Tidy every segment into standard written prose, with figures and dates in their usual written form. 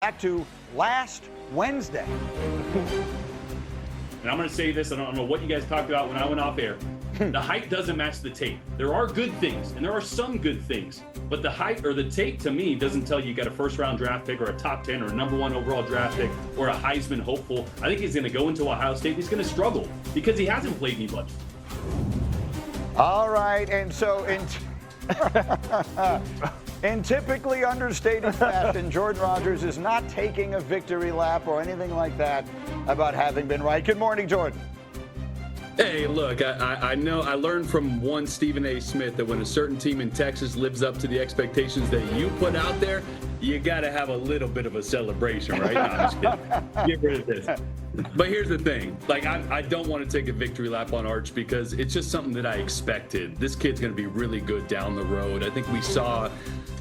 Back to last Wednesday. And I'm going to say this, I don't know what you guys talked about when I went off air. The hype doesn't match the tape. There are good things, and there are some good things. But the hype or the tape, to me, doesn't tell you got a first-round draft pick or a top 10 or a number 1 overall draft pick or a Heisman hopeful. I think he's going to go into Ohio State. He's going to struggle because he hasn't played anybody. All right, and so in typically understated fashion, Jordan Rodgers is not taking a victory lap or anything like that about having been right. Good morning, Jordan. Hey, look, I know I learned from one Stephen A. Smith that when a certain team in Texas lives up to the expectations that you put out there, you got to have a little bit of a celebration, right? No, I'm just kidding. Get rid of this. But here's the thing. Like, I don't want to take a victory lap on Arch because it's just something that I expected. This kid's going to be really good down the road. I think we saw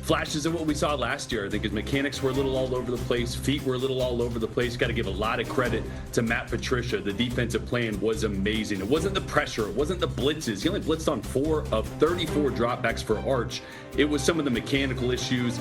flashes of what we saw last year. I think his mechanics were a little all over the place. Feet were a little all over the place. Got to give a lot of credit to Matt Patricia. The defensive plan was amazing. It wasn't the pressure. It wasn't the blitzes. He only blitzed on 4 of 34 dropbacks for Arch. It was some of the mechanical issues.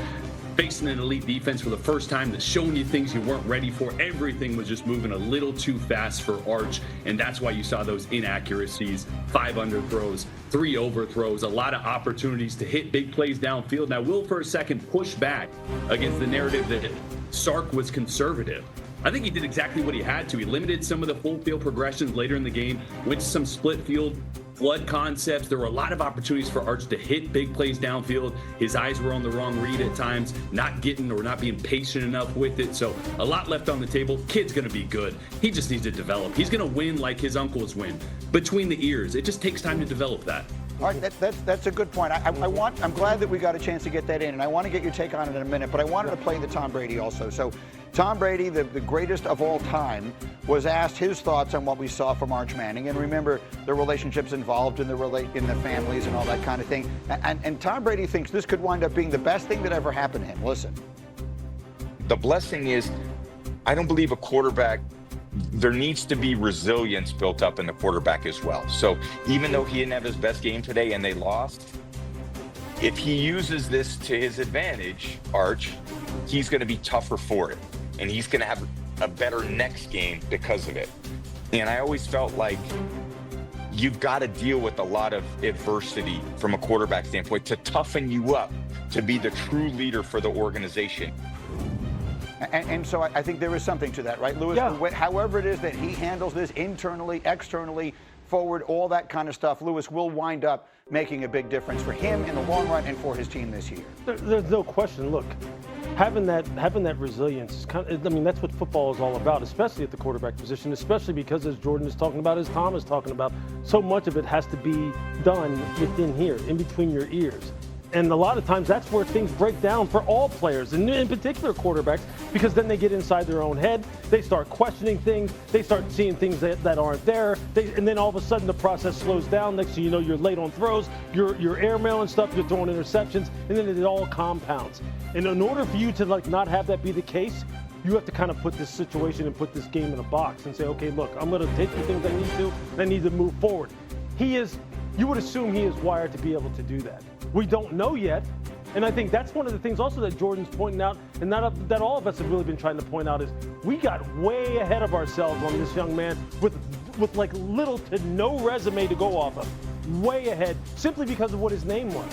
Facing an elite defense for the first time that's showing you things you weren't ready for. Everything was just moving a little too fast for Arch, and that's why you saw those inaccuracies, 5 underthrows, 3 overthrows, a lot of opportunities to hit big plays downfield. Now, will for a second push back against the narrative that Sark was conservative. I think he did exactly what he had to. He limited some of the full field progressions later in the game, went to some split field flood concepts. There were a lot of opportunities for Arch to hit big plays downfield. His eyes were on the wrong read at times, not getting or not being patient enough with it. So a lot left on the table. Kid's going to be good. He just needs to develop. He's going to win like his uncles win. Between the ears, it just takes time to develop that. All right, that's a good point. I'm glad that we got a chance to get that in, and I want to get your take on it in a minute, but I wanted to play the Tom Brady also. So Tom Brady, the greatest of all time, was asked his thoughts on what we saw from Arch Manning, and remember the relationships involved in the families and all that kind of thing. And Tom Brady thinks this could wind up being the best thing that ever happened to him. Listen. The blessing is, I don't believe a quarterback, there needs to be resilience built up in the quarterback as well. So even though he didn't have his best game today and they lost, if he uses this to his advantage, Arch, he's going to be tougher for it. And he's going to have a better next game because of it. And I always felt like you've got to deal with a lot of adversity from a quarterback standpoint to toughen you up to be the true leader for the organization. And so I think there is something to that, right, Lewis? Yeah. However it is that he handles this internally, externally, forward, all that kind of stuff, Lewis will wind up making a big difference for him in the long run and for his team this year. There's no question. Look, having that resilience is that's what football is all about, especially at the quarterback position, especially because, as Jordan is talking about, as Tom is talking about, so much of it has to be done within here, in between your ears. And a lot of times that's where things break down for all players, and in particular quarterbacks, because then they get inside their own head, they start questioning things, they start seeing things that aren't there, and then all of a sudden the process slows down. Next thing you know, you're late on throws, you're airmailing stuff, you're throwing interceptions, and then it all compounds. And in order for you to not have that be the case, you have to kind of put this situation and put this game in a box and say, okay, look, I'm going to take the things I need to, and I need to move forward. You would assume he is wired to be able to do that. We don't know yet, and I think that's one of the things also that Jordan's pointing out, and that all of us have really been trying to point out, is we got way ahead of ourselves on this young man with like little to no resume to go off of. Way ahead, simply because of what his name was.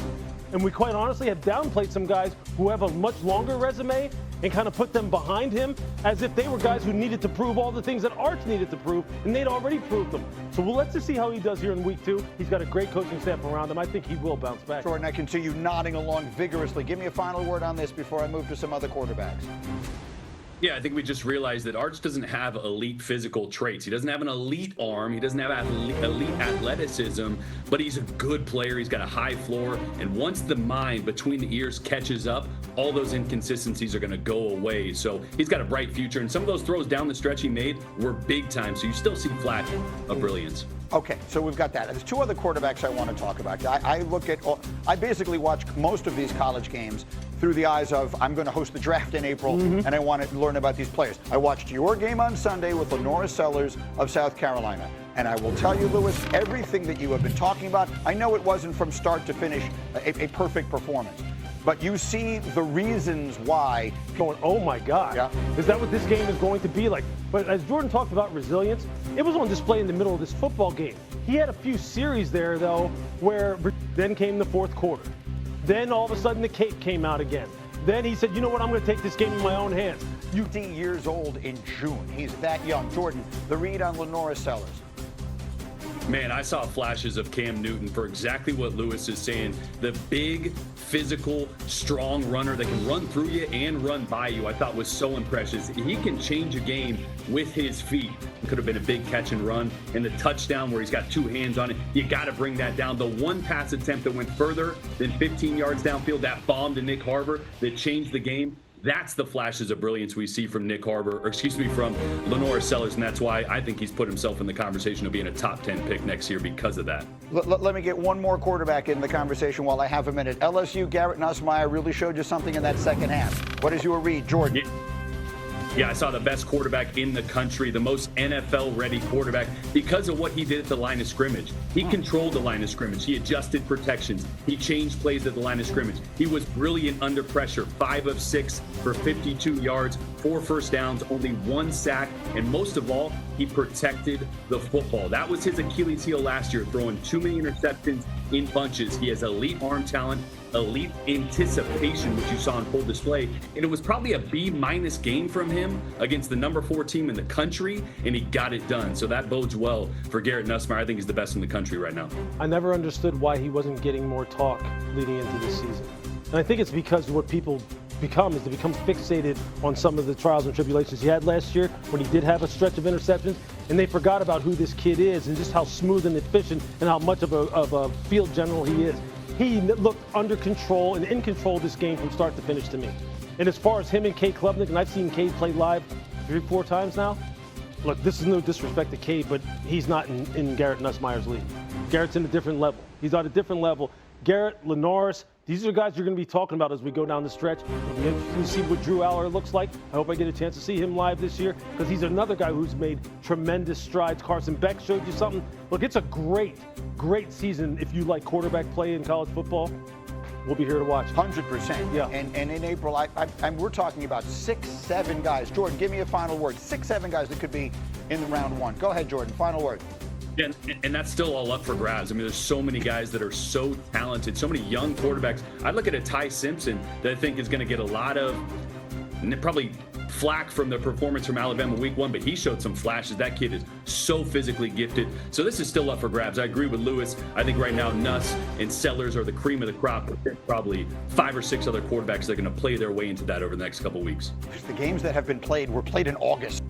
And we quite honestly have downplayed some guys who have a much longer resume and kind of put them behind him as if they were guys who needed to prove all the things that Arch needed to prove, and they'd already proved them. So let's just see how he does here in week 2. He's got a great coaching staff around him. I think he will bounce back. Jordan, I can see you nodding along vigorously. Give me a final word on this before I move to some other quarterbacks. Yeah, I think we just realized that Arch doesn't have elite physical traits. He doesn't have an elite arm. He doesn't have elite athleticism, but he's a good player. He's got a high floor. And once the mind between the ears catches up, all those inconsistencies are going to go away. So he's got a bright future. And some of those throws down the stretch he made were big time. So you still see flash of brilliance. Okay, so we've got that. There's 2 other quarterbacks I want to talk about. I basically watch most of these college games through the eyes of, I'm going to host the draft in April, and I want to learn about these players. I watched your game on Sunday with Lenora Sellers of South Carolina, and I will tell you, Lewis, everything that you have been talking about, I know it wasn't from start to finish a perfect performance. but you see the reasons why. Going, oh my God, Yeah. is that what this game is going to be like? But as Jordan talked about resilience, it was on display in the middle of this football game. He had a few series there, though, where then came the fourth quarter. Then all of a sudden the cape came out again. Then he said, you know what, I'm going to take this game in my own hands. 50 years old in June. He's that young. Jordan, the read on Lenora Sellers. Man, I saw flashes of Cam Newton for exactly what Lewis is saying. The big, physical, strong runner that can run through you and run by you, I thought was so impressive. He can change a game with his feet. It could have been a big catch and run. And the touchdown where he's got two hands on it, you got to bring that down. The one pass attempt that went further than 15 yards downfield, that bomb to Nick Harbour that changed the game. That's the flashes of brilliance we see from from Lenora Sellers, and that's why I think he's put himself in the conversation of being a top 10 pick next year because of that. Let me get one more quarterback in the conversation while I have a minute. LSU, Garrett Nussmeier really showed you something in that second half. What is your read, Jordan? Yeah, I saw the best quarterback in the country, the most NFL-ready quarterback because of what he did at the line of scrimmage. He controlled the line of scrimmage. He adjusted protections. He changed plays at the line of scrimmage. He was brilliant under pressure, 5 of 6 for 52 yards, 4 first downs, only 1 sack, and most of all, he protected the football. That was his Achilles heel last year, throwing too many interceptions in bunches. He has elite arm talent, elite anticipation, which you saw on full display. And it was probably a B- game from him against the number 4 team in the country, and he got it done. So that bodes well for Garrett Nussmeier. I think he's the best in the country right now. I never understood why he wasn't getting more talk leading into this season. And I think it's because what people become is they become fixated on some of the trials and tribulations he had last year when he did have a stretch of interceptions, and they forgot about who this kid is and just how smooth and efficient and how much of a field general he is. He looked under control and in control of this game from start to finish to me. And as far as him and Cade Klubnik, and I've seen Cade play live 3-4 times now, look, this is no disrespect to Cade, but he's not in Garrett Nussmeier's league. Garrett's in a different level. He's on a different level. Garrett, Lenoris, these are guys you're going to be talking about as we go down the stretch. It'll be interesting to see what Drew Aller looks like. I hope I get a chance to see him live this year because he's another guy who's made tremendous strides. Carson Beck showed you something. Look, it's a great, great season if you like quarterback play in college football. We'll be here to watch. 100%. Yeah. And in April, we're talking about 6-7 guys. Jordan, give me a final word. 6-7 guys that could be in the round 1. Go ahead, Jordan. Final word. Yeah, and that's still all up for grabs. I mean, there's so many guys that are so talented, so many young quarterbacks. I look at a Ty Simpson that I think is going to get a lot of probably flack from the performance from Alabama week 1, but he showed some flashes. That kid is so physically gifted. So this is still up for grabs. I agree with Lewis. I think right now Nuss and Sellers are the cream of the crop. There's probably 5 or 6 other quarterbacks that are going to play their way into that over the next couple weeks. The games that have been played were played in August.